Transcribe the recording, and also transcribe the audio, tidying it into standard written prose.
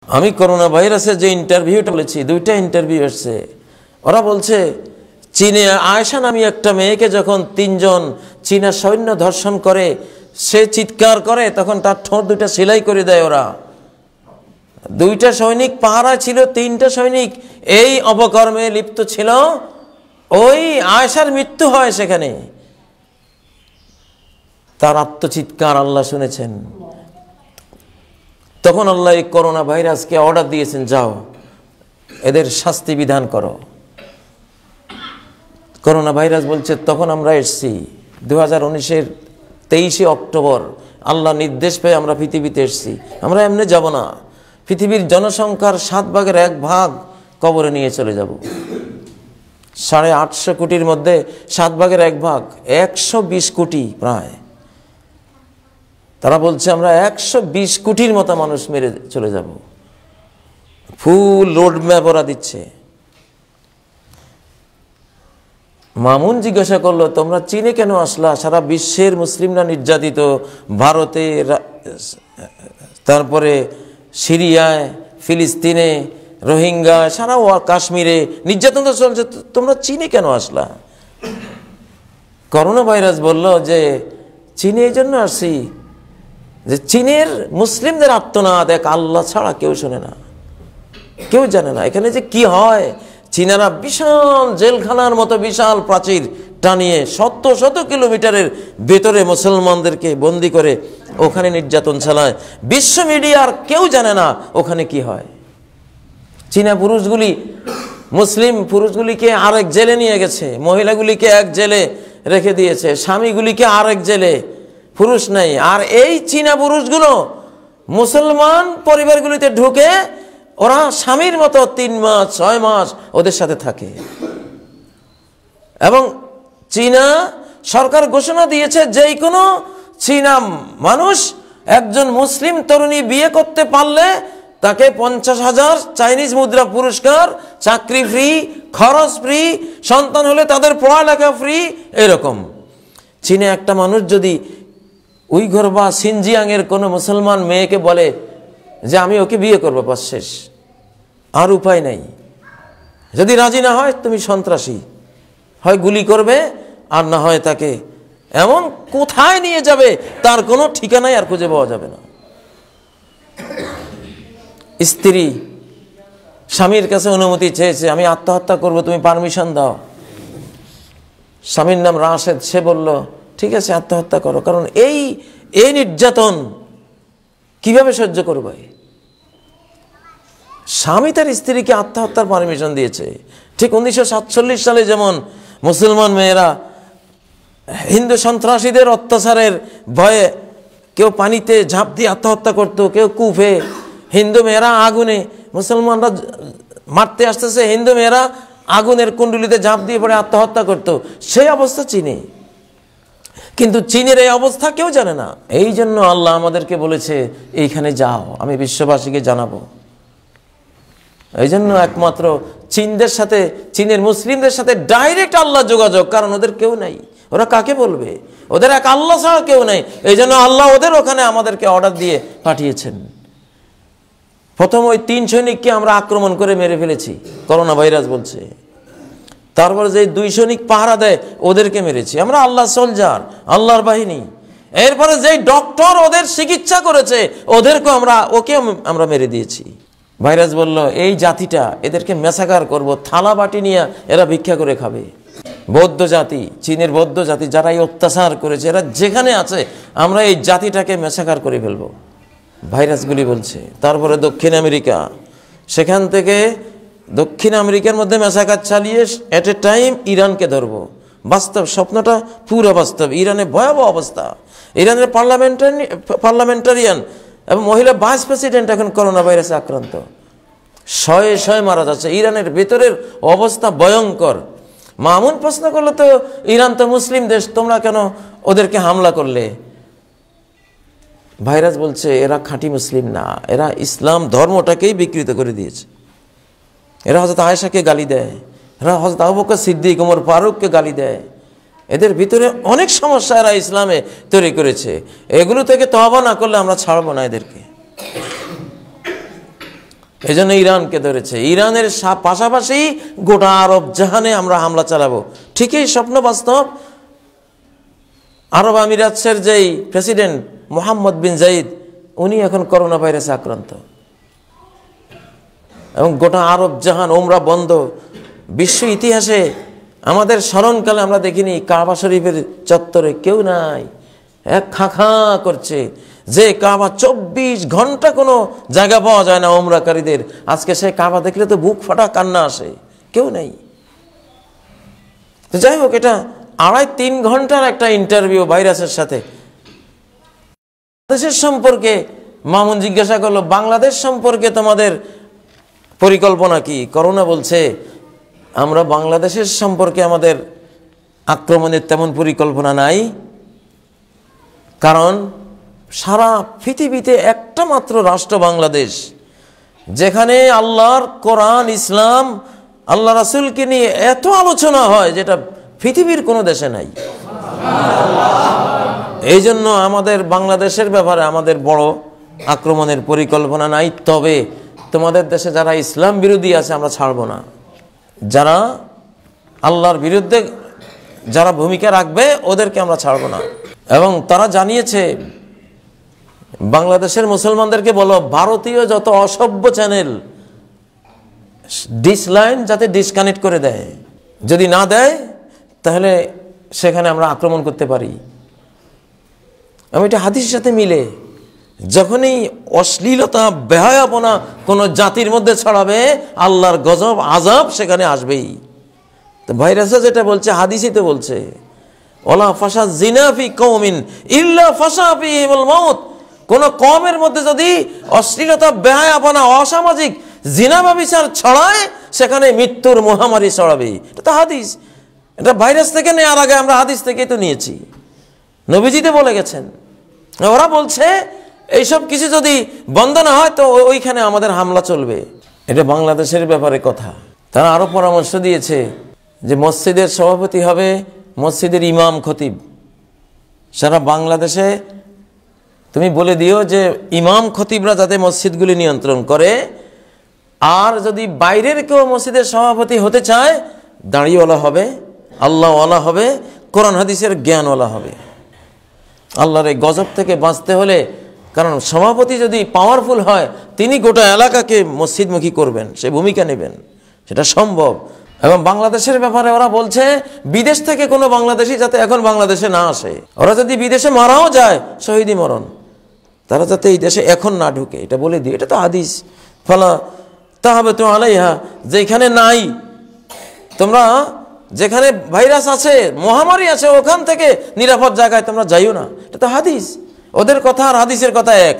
আমি করোনা ভাইরাসের যে ইন্টারভিউটা বলেছি, 2টা ইন্টারভিউ এসছে। ওরা বলছে চীনে আয়েশা নামী একটা মেয়েকে যখন 3 জন চীনা সৈন্য ধর্ষণ করে, সে চিৎকার করে, তখন তার ঠোঁট 2টা সেলাই করে দেয় ওরা। 2টা সৈনিক পাহারা ছিল, 3টা সৈনিক এই অপকর্মে লিপ্ত ছিল। ওই আয়েশার মৃত্যু হয় সেখানে। তার আত্মচিৎকার আল্লাহ শুনেছেন। তখন আল্লাহ এই করোনা ভাইরাসকে অর্ডার দিয়েছেন, যাও এদের শাস্তি বিধান করো। করোনা ভাইরাস বলছে তখন আমরা এসেছি 2019-এর 23শে অক্টোবর, আল্লাহ নির্দেশ পেয়ে আমরা পৃথিবীতে এসেছি। আমরা এমনি যাব না, পৃথিবীর জনসংখ্যার 7/1 ভাগ কবরে নিয়ে চলে যাব। 850 কোটির মধ্যে 7/1 ভাগ 120 কোটি প্রায়। তারা বলছে আমরা 120 কোটির মতো মানুষ মেরে চলে যাব। ফুল রোড ম্যাপ ওরা দিচ্ছে। মামুন জিজ্ঞাসা করলো, তোমরা চীনে কেন আসলা? সারা বিশ্বের মুসলিমরা নির্যাতিত, ভারতে, তারপরে সিরিয়ায়, ফিলিস্তিনে, রোহিঙ্গা, সারা কাশ্মীরে নির্যাতন তো চলছে, তোমরা চীনে কেন আসলা? করোনা ভাইরাস বলল যে চীনে এই জন্য আসছি যে চীনের মুসলিমদের আত্মনাদ এক আল্লাহ ছাড়া কেউ শোনে না, কেউ জানে না এখানে যে কি হয়। চীনারা বিশাল জেলখানার মতো বিশাল প্রাচীর টানিয়ে শত কিলোমিটারের ভেতরে মুসলমানদেরকে বন্দি করে ওখানে নির্যাতন চালায়। বিশ্ব মিডিয়ার কেউ জানে না ওখানে কি হয়। চীনা পুরুষগুলি, মুসলিম পুরুষগুলিকে আরেক জেলে নিয়ে গেছে, মহিলাগুলিকে এক জেলে রেখে দিয়েছে, স্বামীগুলিকে আরেক জেলে, পুরুষ নাই। আর এই চীনা পুরুষগুলো মুসলমান পরিবারগুলিতে ঢুকে ওরা স্বামীর মতো 3 মাস 6 মাস ওদের সাথে থাকে। এবং চীনা সরকার ঘোষণা দিয়েছে যে কোনো চীনা মানুষ একজন মুসলিম তরুণী বিয়ে করতে পারলে তাকে 50,000 চাইনিজ মুদ্রা পুরস্কার, চাকরি ফ্রি, খরচ ফ্রি, সন্তান হলে তাদের পড়ালেখা ফ্রি। এরকম চীনে একটা মানুষ যদি উইঘুর বা সিনজিয়াংয়ের কোনো মুসলমান মেয়েকে বলে যে আমি ওকে বিয়ে করবো, বাস শেষ, আর উপায় নাই। যদি রাজি না হয় তুমি সন্ত্রাসী, হয় গুলি করবে আর না হয় তাকে এমন কোথায় নিয়ে যাবে তার কোনো ঠিকানাই আর খুঁজে পাওয়া যাবে না। স্ত্রী স্বামীর কাছে অনুমতি চেয়েছে, আমি আত্মহত্যা করব, তুমি পারমিশন দাও। স্বামীর নাম রাশেদ, সে বলল ঠিক আছে আত্মহত্যা করো। কারণ এই নির্যাতন কিভাবে সহ্য করবে? স্বামী তার স্ত্রীকে আত্মহত্যার পারমিশন দিয়েছে। ঠিক 1947 সালে যেমন মুসলমান মেয়েরা হিন্দু সন্ত্রাসীদের অত্যাচারের ভয়ে কেউ পানিতে ঝাঁপ দিয়ে আত্মহত্যা করত, কেউ কূপে, হিন্দু মেয়েরা আগুনে, মুসলমানরা মারতে আসতেছে, হিন্দু মেয়েরা আগুনের কুণ্ডুলিতে ঝাঁপ দিয়ে পড়ে আত্মহত্যা করত। সেই অবস্থা চীনে। কিন্তু চীনের এই অবস্থা কেউ জানে না। এই জন্য আল্লাহ আমাদেরকে বলেছে এইখানে যাও, আমি বিশ্ববাসীকে জানাবো। এই জন্য একমাত্র চীনদের সাথে, চীনের মুসলিমদের সাথে ডাইরেক্ট আল্লাহ যোগাযোগ, কারণ ওদের কেউ নাই। ওরা কাকে বলবে? ওদের এক আল্লাহ ছাড়া কেউ নাই। এই জন্য আল্লাহ ওদের ওখানে আমাদেরকে অর্ডার দিয়ে পাঠিয়েছেন। প্রথম ওই 3 সৈনিককে আমরা আক্রমণ করে মেরে ফেলেছি, করোনা ভাইরাস বলছে। তারপরে যে 2 সৈনিক পাহারা দেয় ওদেরকে মেরেছি আমরা, আল্লাহ সোলজার, আল্লাহর বাহিনী। এরপরে যেই ডক্টর ওদের চিকিৎসা করেছে ওদেরকে ওকেও আমরা মেরে দিয়েছি। ভাইরাস বলল এই জাতিটা, এদেরকে মেসাকার করব, থালা বাটি নিয়ে এরা ভিক্ষা করে খাবে। বৌদ্ধ জাতি, চীনের বৌদ্ধ জাতি যারা এই অত্যাচার করেছে, এরা যেখানে আছে আমরা এই জাতিটাকে মেসাকার করে ফেলবো, ভাইরাসগুলি বলছে। তারপরে দক্ষিণ আমেরিকা, সেখান থেকে দক্ষিণ আমেরিকার মধ্যে মেসাকার চালিয়ে এট এ টাইম ইরানকে ধরবো। বাস্তব, স্বপ্নটা পুরো বাস্তব। ইরানে ভয়াবহ অবস্থা। ইরানের পার্লামেন্টারিয়ান এবং মহিলা ভাইস প্রেসিডেন্ট এখন করোনা ভাইরাসে আক্রান্ত, শয়ে মারা যাচ্ছে। ইরানের ভেতরের অবস্থা ভয়ঙ্কর। মামুন প্রশ্ন করলো, তো ইরান তো মুসলিম দেশ, তোমরা কেন ওদেরকে হামলা করলে? ভাইরাস বলছে এরা খাঁটি মুসলিম না, এরা ইসলাম ধর্মটাকেই বিকৃত করে দিয়েছে। এরা হযরত আয়েশাকে গালি দেয়, এরা হযরত আবু বকর সিদ্দিক, ওমর ফারুককে গালি দেয়। এদের ভিতরে অনেক সমস্যা এরা ইসলামে তৈরি করেছে। এগুলো থেকে তওবা না করলে আমরা ছাড়বো না এদেরকে। এজন্য ইরানকে ধরেছে। ইরানের পাশাপাশি গোটা আরব জাহানে আমরা হামলা চালাবো। ঠিকই স্বপ্ন বাস্তব। আরব আমিরাতের যেই প্রেসিডেন্ট মোহাম্মদ বিন জাইদ, উনি এখন করোনা ভাইরাসে আক্রান্ত এবং গোটা আরব জাহান ওমরা বন্ধ। বিশ্ব ইতিহাসে আমাদের স্মরণকালে আমরা দেখিনি কাবা শরীফের চত্বরে কেউ নাই, এক খাঁ করছে। যে কাবা 24 ঘন্টা কোনো জায়গা পাওয়া যায় না ওমরাকারীদের, আজকে সে কাবা দেখলে তো বুক ফাটা কান্না আসে, কেউ নেই। তো যাই হোক, এটা 2.5-3 ঘন্টার একটা ইন্টারভিউ ভাইরাসের সাথে। বাংলাদেশের সম্পর্কে মামুন জিজ্ঞাসা করলো, বাংলাদেশ সম্পর্কে তোমাদের পরিকল্পনা কি? করোনা বলছে, আমরা বাংলাদেশের সম্পর্কে আমাদের আক্রমণের তেমন পরিকল্পনা নাই, কারণ সারা পৃথিবীতে একটা মাত্র রাষ্ট্র বাংলাদেশ, যেখানে আল্লাহর কোরআন, ইসলাম, আল্লাহ রাসূলকে নিয়ে এত আলোচনা হয় যেটা পৃথিবীর কোনো দেশে নাই। এই জন্য আমাদের বাংলাদেশের ব্যাপারে আমাদের বড় আক্রমণের পরিকল্পনা নাই। তবে তোমাদের দেশে যারা ইসলাম বিরোধী আছে আমরা ছাড়বো না। যারা আল্লাহর বিরুদ্ধে যারা ভূমিকা রাখবে ওদেরকে আমরা ছাড়বো না। এবং তারা জানিয়েছে, বাংলাদেশের মুসলমানদেরকে বলো, ভারতীয় যত অসভ্য চ্যানেল ডিশ লাইন যাতে ডিসকানেক্ট করে দেয়, যদি না দেয় তাহলে সেখানে আমরা আক্রমণ করতে পারি। আমি এটা হাদিসের সাথে মিলে, যখনই অশ্লীলতা বেহায়াপনা কোনো জাতির মধ্যে ছড়াবে, আল্লাহর গজব আযাব সেখানে আসবেই। তো ভাইরাসে যেটা বলছে হাদিসই তো বলছে, ওলা ফাশা জিনা ফি কওমিন ইল্লা ফাশা ফিহিমুল মাউত। কোন কওমের মধ্যে যদি অশ্লীলতা বেহায়াপনা অসামাজিক জিনা ব্যভিচার ছড়ায়, সেখানে মৃত্যুর মহামারী ছড়াবে। এটা তো হাদিস। এটা ভাইরাস থেকে নেওয়ার আগে আমরা হাদিস থেকেই তো নিয়েছি, নবীজিতে বলে গেছেন। ওরা বলছে এইসব কিছু যদি বন্ধ না হয় তো ওইখানে আমাদের হামলা চলবে। এটা বাংলাদেশের ব্যাপারে কথা। তারা আরো পরামর্শ দিয়েছে যে মসজিদের সভাপতি হবে মসজিদের ইমাম খতিব। সারা বাংলাদেশে তুমি বলে দিও যে ইমাম খতিবরা যাতে মসজিদগুলি নিয়ন্ত্রণ করে, আর যদি বাইরের কেউ মসজিদের সভাপতি হতে চায়, দাঁড়িয়েওয়ালা হবে, আল্লাহওয়ালা হবে, কোরআন হাদিসের জ্ঞানওয়ালা হবে। আল্লাহর এই গজব থেকে বাঁচতে হলে, কারণ সভাপতি যদি পাওয়ারফুল হয়, তিনি গোটা এলাকাকে মসজিদমুখী করবেন, সে ভূমিকা নেবেন, সেটা সম্ভব। এবং বাংলাদেশের ব্যাপারে ওরা বলছে বিদেশ থেকে কোনো বাংলাদেশি যাতে এখন বাংলাদেশে না আসে। ওরা যদি বিদেশে মারাও যায় শহীদি মরণ, তারা যাতে এই দেশে এখন না ঢুকে, এটা বলে দিই। এটা তো হাদিস। ফলা তাহাবাতু আলাইহা, যেখানে নাই, তোমরা যেখানে ভাইরাস আছে, মহামারী আছে, ওখান থেকে নিরাপদ জায়গায় তোমরা যাইও না। এটা তো হাদিস। ওদের কথা আর হাদিসের কথা এক।